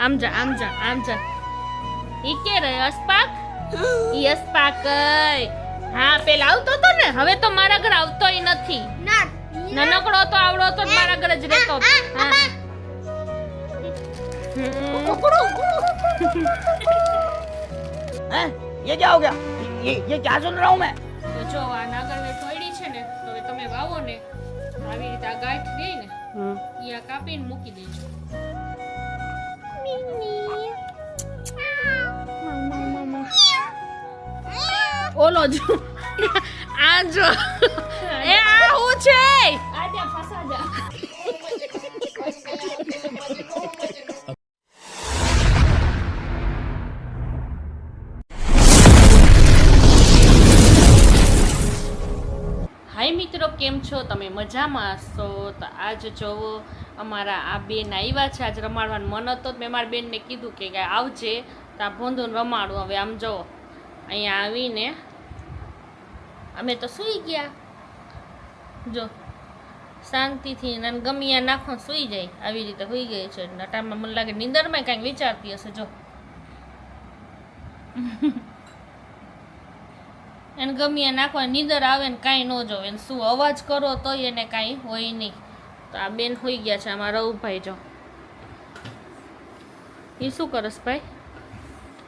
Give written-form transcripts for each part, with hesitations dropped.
આમ જા આમ જા આમ જા. ઈ કે રે અસ્પાક, ઈ અસ્પાક. હા પેલા આવતો તો ને, હવે તો મારા ઘર આવતોય નથી. નાનકડો તો આવડો તો મારા ઘર જ રહેતો. हैं? ये क्या हो गया? ये क्या सुन रहा हूँ मैं? તો જો આ નાગરવેલ થોડી છે ને, તો હવે તમે વાવો ને આવી રીતે આ ગાંઠ રહી ને ઈ આ કાપીને મૂકી દેજો. ઓલો જો આ જો એ આ હું છે આ ત્યાં ફસા જા. હાય મિત્રો, કેમ છો તમે? મજામાં હશો? તો આજ જોવો અમારા આ બેન આવ્યા છે. આજ રમાડવાનું મન હતો, મેં મારા બેનને કીધું કે આવજે તો આ ભોંધું રમાડું. હવે આમ જો અહીંયા આવીને અમે તો સૂઈ ગયા. જો શાંતિથી નાન ગમિયા નાખો સૂઈ જાય, આવી રીતે સૂઈ ગઈ છે. ટાઈમમાં મને લાગે નીંદરમાં કાંઈક વિચારતી હશે. જો એને ગમિયા નાખવા નીંદર આવે ને કાંઈ ન જોવે ને શું અવાજ કરો તો એને કાંઈ હોય નહીં. તો આ બેન હોઈ ગયા છે. આમાં રવભાઈ જો એ શું કરસ ભાઈ?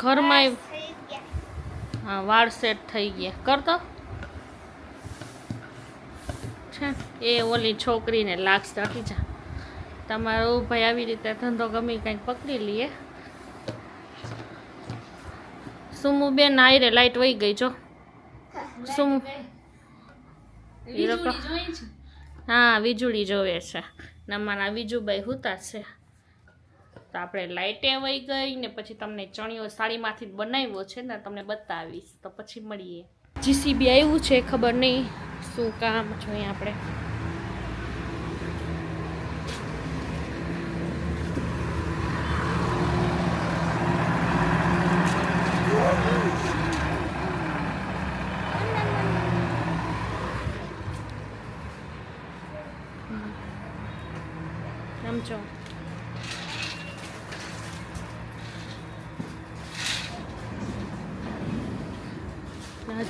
ઘરમાં હા વાળ સેટ થઈ ગયા કરતો છે. એ ઓલી છોકરીને લાગશે. હટી જા. તમારો ભાઈ આવી રીતે ધંધો ગમે કંઈક પકડી લઈએ. સુમુ બેન આયરે લાઈટ વહી ગઈ જો. સુમુ હા વીજળી જોવે છે. અમારા વીજુભાઈ હુતા છે. તો આપણે લાઈટે વહી ગઈ ને પછી તમને ચણિયો સાડીમાંથી બનાવ્યો છે ને તમને બતાવીશ. તો પછી મળીએ. જીસીબી આવ્યું છે, ખબર નહીં શું કામ જોઈએ આપણે. આમ જો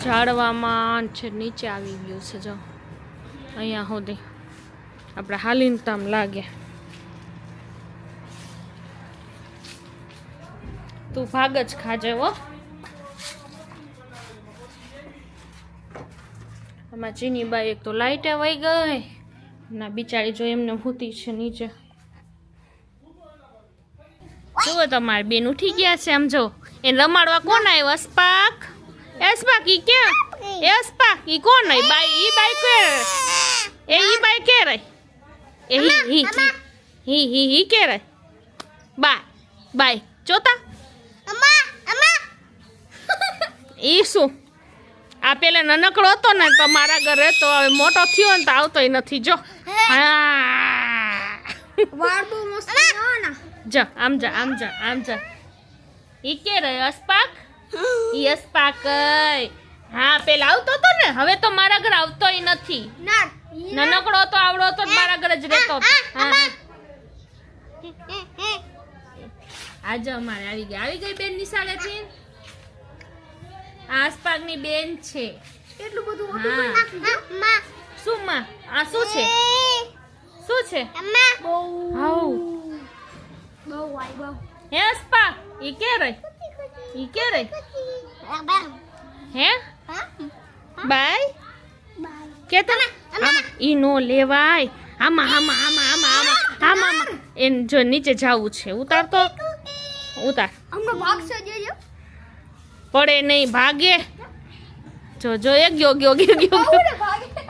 ઝાડવામાં છે નીચે આવી ગયું છે. જો અહીંયા સુધી આપણે હાલીને તામ લાગે. તું ભાગ જ ખાજે હો. આમાં ચીનીબાઈ એક તો લાઈટે વહી ગઈ ના બિચારી જો એમને ભૂતી છે નીચે. જુઓ તમારે બેન ઉઠી ગયા છે. આમ જો એને રમાડવા કોણ આવ્યો? અસ્પાક, અસ્પાક ઈ કે અસ્પાક ઈ કોણ આવી? બાઈ ઈ બાઈ કે એ ઈ બાઈ કે રહી એ હી કે રહી બાય બાય જોતા ઈ શું? આ પેલા નાનકડો હતો ને તો મારા ઘરે તો હવે મોટો થયો ને તો આવતોય નથી. જો જા આમ જા આમ જા આમ જા. ઈ કે રે અસ્પાક, ઈ અસ્પાક. હા પેલા આવતો તો ને, હવે તો મારા ઘરે આવતોય નથી. નાનકડો તો આવડો તો મારા ઘરે જ રહેતો. આજે અમારે આવી ગઈ બેન નિશાળેથી. અસ્પાક ની બેન છે. એટલું બધું શું માં આ શું છે? શું છે? હે અસ્પાક ઈ કે રહી ઈ કે રહી હે બાય કે તને ઈ નો લેવાય. આમાં આમાં આમાં આમાં આમાં આમાં આમાં એને જો નીચે જાવું છે. ઉતાર તો ઉતાર. પડે નહીં ભાગે. જો જો એ ગયો ગયો ગયો ગયો.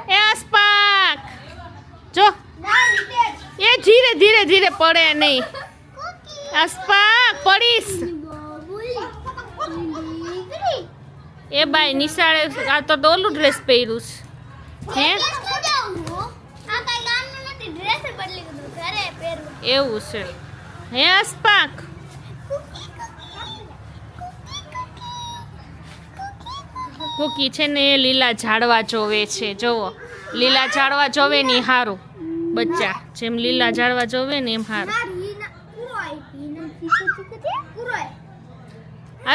એ અસ્પાક જો એ ધીરે ધીરે ધીરે પડે નહીં. અસ્પાક પડીશ. એ બાઈ નિશાળે આ તો ડોલું ડ્રેસ પહેર્યું છે. હે એવું છે? હે અસ્પાક કુકી છે ને એ લીલા ઝાડવા જોવે છે. જોવો લીલા ઝાડવા જોવે ને હારું બચ્ચા જેમ લીલા ઝાડવા જોવે ને એમ હારું.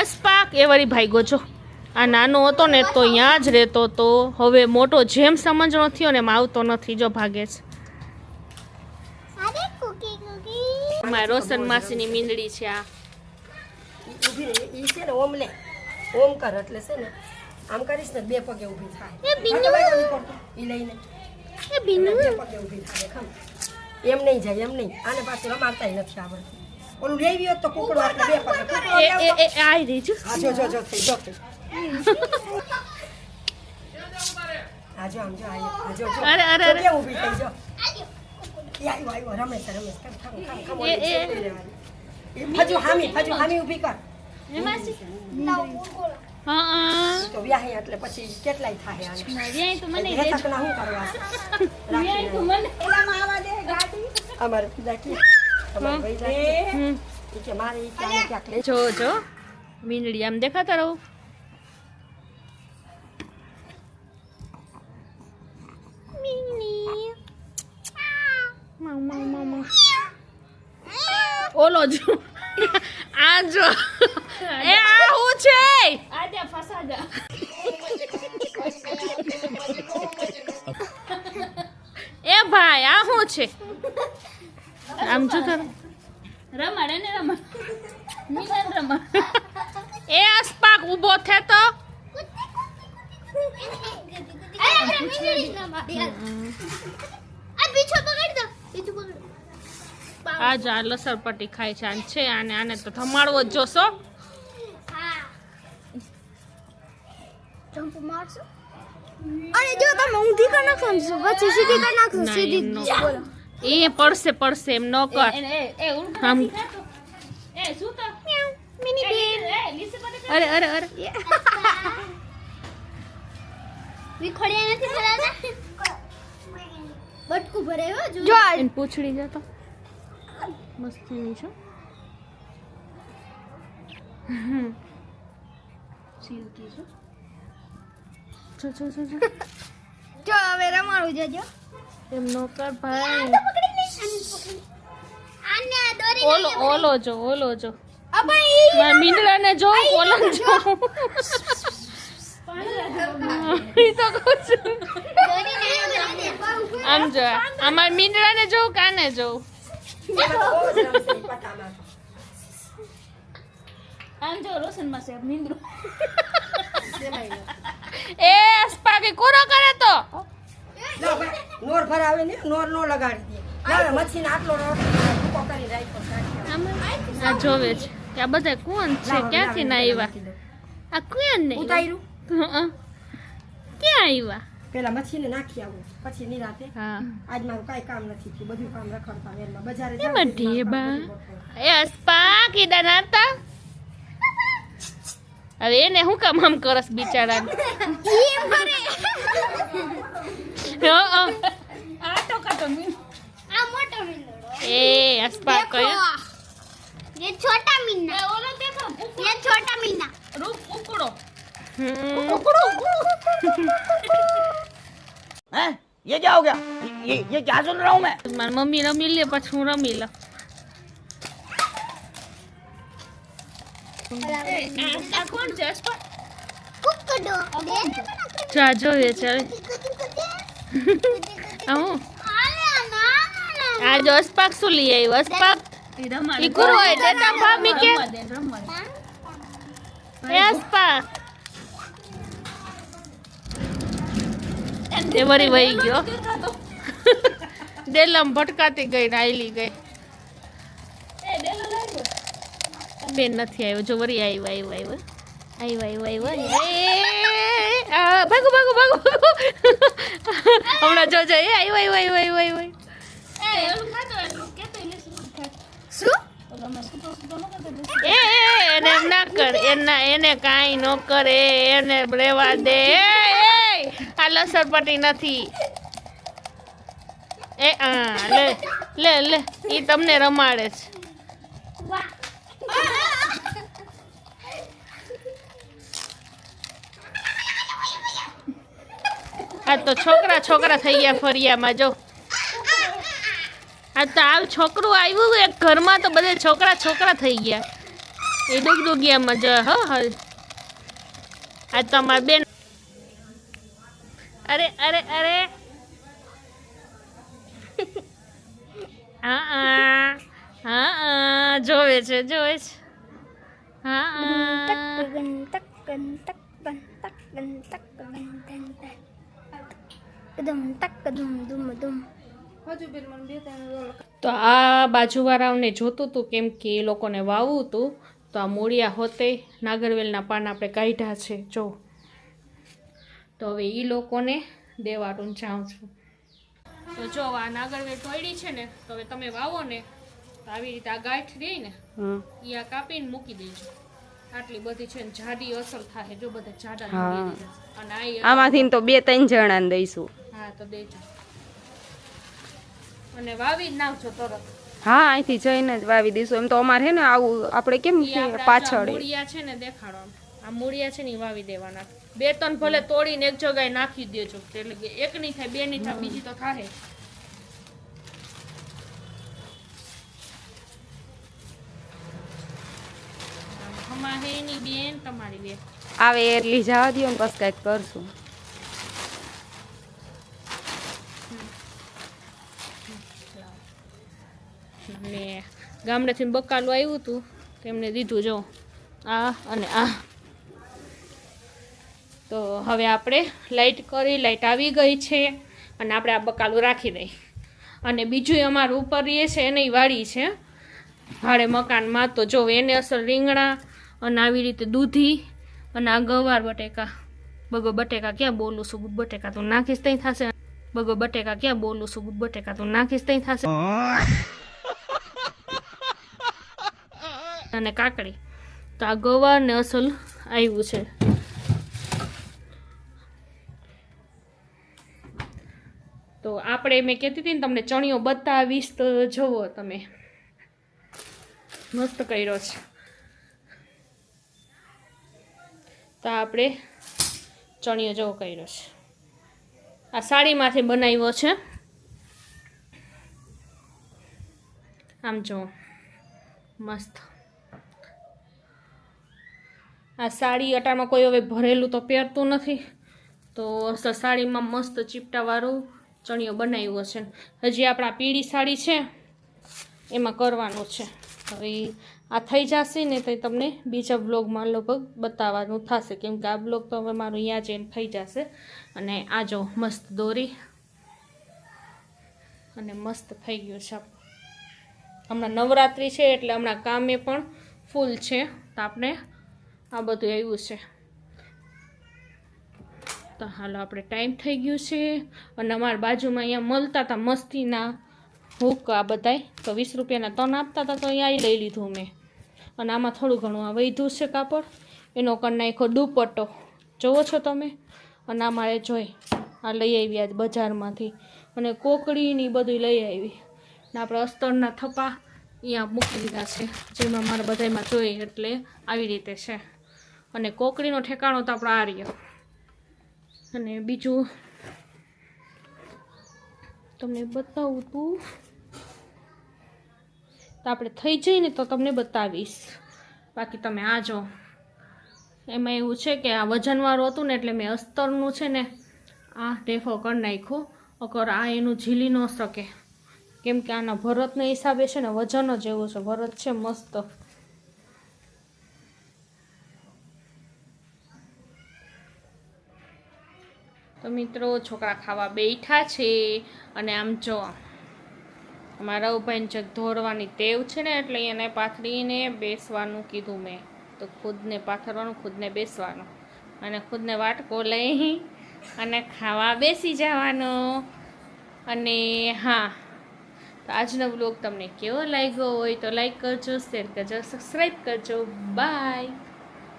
અસ્પાક એ વળી ભાગ્યો છો. આ નાનો હતો ને તો અહીંયા જ રહેતો તો, હવે મોટો જેમ સમજણો થયો ને એમ આવતો નથી, જો ભાગે છે. મારા રોશન માસીની મીંદડી છે આ. ઊભી રહે ઈ છે ને ઓમ લે ઓમ કર એટલે છે ને આમ કરીશ ને બે પગે ઊભી થાય ઈ લઈને એ બીનુ બે પગે ઊભી થાય ખમ એમ નહીં જાય એમ નહીં આને પાછું રમાડતાય નથી આવડતું ઓલું લેવી હોત તો કુકડો એટલે બે પગે એ આઈ રહી છે. હા જો થઈ હા જો આમ જો આ જો અરે અરે અરે કેમ ઊભી થઈ જો આવ્યો રમેશ ખમ હજુ હામી ઊભી કર હા તો વ્યાહી એટલે પછી કેટલાય થાય આને વ્યાય તો મને હેતકના શું કરવા વ્યાય તો મને એલામાં આવા દે ગાડી અમારે દાખી અમારે ભાઈ દાખી કે મારે ઈ ક્યાં ક્યાંક લે જો જો મીંદડી આમ દેખાતા રહો. ઓલો જો આ જો એ આ હું છે આજા ફસાદા એ ભાઈ આ શું છે આમ જો તાર રમાડે ને રમાડ મિલન રમાડ એ અસ્પાક ઊભો થે તો આ જા લસણપટ્ટી ખાય છે આને છે આને તો ધમાડવો જ જોશો. જમ્પ મારશો અરે જો તમે ઊંધી કર નાખો પછી સીધી કર નાખો ના, સીધી એમ ન બોલો એ પડશે એમ ન કર. આમ એ શું તો મિની બેન અરે અરે અરે વિખોડિયા નથી કરાતા બટકું ભરાયો જો એને પૂછડી જતો મસ્તીની છો. સિલ્કી છો. જો હવે રમાડું જજો એમ નો કર ભાઈ. આને દોરી ઓલો જો અબા મારા મીંદડાને જો ઓલો જો ઈ તો કહું છું. આમ જો અમારા મીંદડાને જો કાને જો આમ જો રોશન માં છે મિંદ્રો એ સ્પાકી કોરો કરે તો નોર ભરાવે ને નોર નો લગાડી દે ના મચ્છી ને આટલો ટૂંકો કરી રાખ્યો આ જોવે છે કે આ બધા કોણ છે ક્યાંથી ના આવ્યા આ કોણ ને ઉતાર્યું ક્યાં આવ્યા પેલા મચ્છી ને નાખી આવું પછી નિરાતે હા આજ મારું કાંઈ કામ નથી થયું બધું કામ રખડતા વેરમાં બજારે એમાં ઢેબા એ સ્પાકી દાનાતા હવે એને હું કામ આમ કરસ બિચારા આ મોટો મિંદરો એ સ્પાક કયો ये छोटा मीना ओलो देखो ये छोटा मीना રૂપ ઉકડો हैं ये क्या हो गया ये क्या सुन रहा हूँ मैं મારી મમ્મી રમી લે પછી હું રમી લઉં. આ કોણ છે કુકડો જા જોઈએ છે હવે હું આ જો અસ્પાક શું લઈ આવ્યો અસ્પાક ઈ કુરો હોય દેતા ભાભી કે એ અસ્પાક તે વરી વહી ગયો ડેલમ ભટકાતી ગઈ ને આયલી ગઈ બેન નથી આવ્યો જો વરી આવ્યો ભાગો હમણાં જોજો એ આવ્યો એને એમ ના કર એને કાંઈ ન કરે એને રેવા દે આ લસણપટ્ટી નથી એ લે ઈ તમને રમાડે છે. આ તો છોકરા થઈ ગયા ફરિયામાં જો આ તો આવ છોકરું આવ્યું એક ઘરમાં તો બધે છોકરા થઈ ગયા એ ડુગડુગિયામાં જ આ તમારી બેન અરે અરે અરે હા જોવે છે હા તો આ બાજુવાળાઓને જોતું હતું કેમ કે એ લોકોને વાવવું હતું તો આ મૂળિયા હોતે નાગરવેલના પાન આપણે કાઢ્યા છે જો તો હવે એ લોકોને દેવાનું જાઉં છું તો જો આ નાગરવેલ તોડી છે ને તો હવે તમે વાવો ને તો આવી રીતે આ ગાંઠ રહી ને એ આ કાપીને મૂકી દેજો આટલી બધી છે ને જાડી અસર થાય જો બધા જાડા અને આમાંથી તો 2-3 જણાને દઈશું હા તો દેજો અને વાવી જ નાખજો તરત હા અહીંથી જઈને જ વાવી દઈશું એમ તો અમારે હે ને આવું આપણે કેમ કે પાછળ મૂળિયા છે ને દેખાડો આ મૂળિયા છે ને વાવી દેવાના 2-3 ભલે તોડીને એક જગ્યાએ નાખી દેજો એટલે કે એક નહીં થાય 2 નહીં થાય બીજી તો થાય બેન તમારી બેન આવે એટલી જવા દો ને બસ કંઈક કરશું ને ગામડેથી બકાલું આવ્યું હતું તેમને દીધું જો આ અને આ તો હવે આપણે લાઈટ આવી ગઈ છે અને આપણે આ બકાલું રાખી દઈ અને બીજું અમારું ઉપર એ છે એની વાડી છે ભાડે મકાનમાં તો જો એને અસર રીંગણા અને આવી રીતે દૂધી અને આ ગવાર બટેકા બગો બટેકા ક્યાં બોલું છું બટેકા તું નાખીશ તઈ થશે બગો બટેકા ક્યાં બોલું છું બટેકા તું નાખીશ તઈ થશે અને કાકડી તો આ ગવાર ને અસલ આવ્યું છે તો આપણે મેં કહેતી હતી ને તમને ચણિયો બતાવીશ તો જુઓ તમે મસ્ત કર્યો છે તો આપણે ચણિયો જેવો કર્યો છે આ સાડીમાંથી બનાવ્યો છે આમ જો મસ્ત આ સાડી અટામાં કોઈ હવે ભરેલું તો પહેરતું નથી તો સાડીમાં મસ્ત ચીપટાવાળું ચણિયો બનાવ્યો છે હજી આપણા પીળી સાડી છે એમાં કરવાનું છે હવે આ થઈ જશે ને તો તમને બીજા બ્લોગમાં લગભગ બતાવવાનું થશે કેમ કે આ બ્લોગ તો હવે મારું અહીંયા જઈને થઈ જશે અને આ જો મસ્ત દોરી અને મસ્ત થઈ ગયું છે હમણાં નવરાત્રિ છે એટલે હમણાં કામે પણ ફૂલ છે તો આપણે આ બધું આવ્યું છે તો હાલો આપણે ટાઈમ થઈ ગયું છે અને અમારા બાજુમાં અહીંયા મળતા હતા મસ્તીના હુક આ બધાય તો 20 રૂપિયાના 3 આપતા હતા તો અહીંયા લઈ લીધું મેં અને આમાં થોડું ઘણું આ વધ્યું છે કાપડ એનો કરી નાખ્યો દુપટ્ટો જોવો છો તમે અને આ મારે જોઈ આ લઈ આવી આજ બજારમાંથી અને કોકડીની બધું લઈ આવી ને આપણે અસ્તરના થપ્પા અહીંયા મૂકી દીધા છે જેમાં મારે બધામાં જોઈએ એટલે આવી રીતે છે અને કોકડીનો ઠેકાણો તો આપણો આ રહ્યો અને બીજું તમને બતાવું તું તો આપણે થઈ જઈએ ને તો તમને બતાવીશ બાકી તમે આ જો એમાં એવું છે કે આ વજનવાળું હતું ને એટલે મેં અસ્તરનું છે ને આ ટેફો કરી નાખ્યો અગર આ એનું ઝીલી ન શકે કેમ કે આના ભરતના હિસાબે છે ને વજન જ એવું છે ભરત છે મસ્ત તો મિત્રો છોકરા ખાવા બેઠા છે અને આમ જો અમારા ઉભાઈને ચક ધોરવાની ટેવ છે ને એટલે એને પાથરીને બેસવાનું કીધું મેં તો ખુદને પાથરવાનું ખુદને બેસવાનું અને ખુદને વાટકો લઈ અને ખાવા બેસી જવાનો અને હા તો આજનો બ્લોગ તમને કેવો લાગ્યો હોય તો લાઈક કરજો શેર કરજો સબસ્ક્રાઈબ કરજો બાય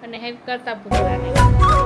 અને હેલ્પ કરતા ભૂલતા નહીં